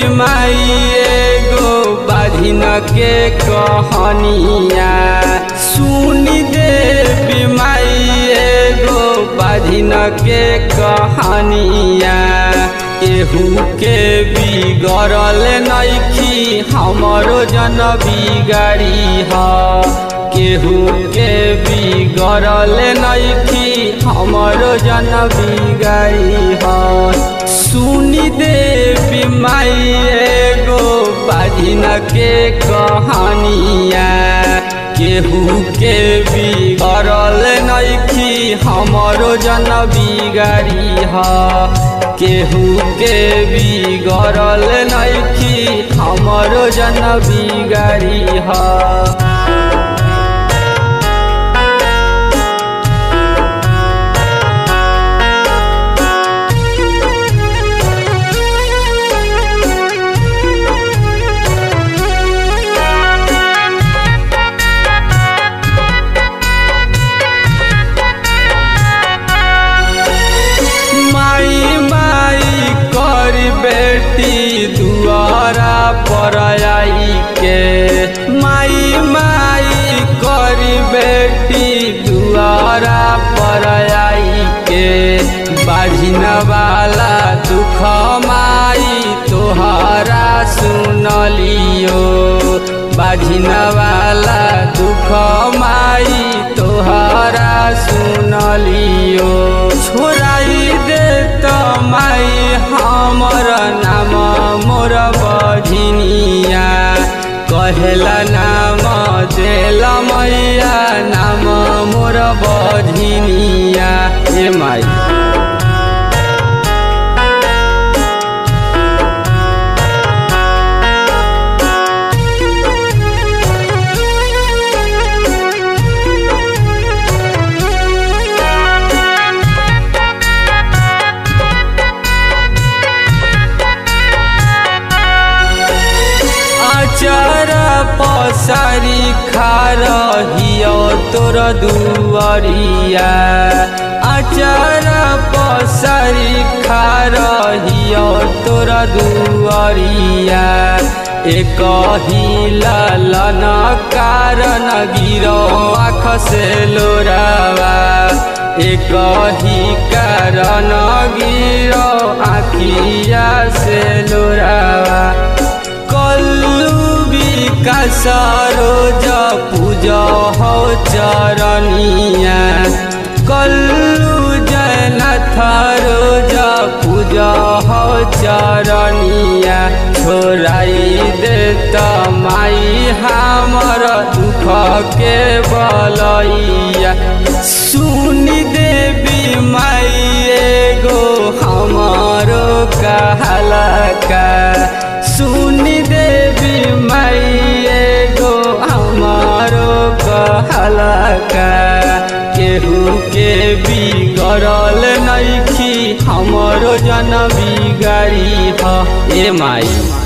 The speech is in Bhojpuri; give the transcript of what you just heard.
बीमाई एगो बाधिन के कहानिया सुनी दे बीमाई एगो बाधिन के कहानिया केहू के बिगड़ल नइखी हमरो जन बिगाड़ी ह केहू के बिगड़ल नइखी हमरो जन बिगाड़ी ह सुनी दे बीमाई एगो बाधिन के कहानिया केहू के बिगड़ल नइखी हमरो जन बिगाड़ी ह केहू के बिगड़ल नइखी हमरो जन बिगाड़ी ह बेटी दुआरा पर आई के माई माई करी बेटी दुआरा पर आई के बाझिन वाला दुख माई तोहरा सुनलियो बाझिन वाला दुख माई तोहरा सुनलियो छोड़ाई दे तो माई हमर नाम मोर बझिनिया कहेला नाम देला मैया नाम मोर बझिनिया ए माई चर पसारी खा रहियो तोर दुआरिया अचार पसारी खा रहियो तोर दुआरिया एक ही लालन कारण गिरो आँख से लोरावा एक ही कारण गिरो आँखिया से लोरावा विकास रोज पूजा हो चरनिया कल्लू जयनाथ रोज पूजा हो चरनिया छोड़ाई दे तो माई हमर दुख के बलैया सुनी देवी माई एगो हमारो कहला का सुनी देवी माई एगो हमारो कहला का केहू के बिगड़ल नइखी हमरो जन बिगाड़ी ह ए माई।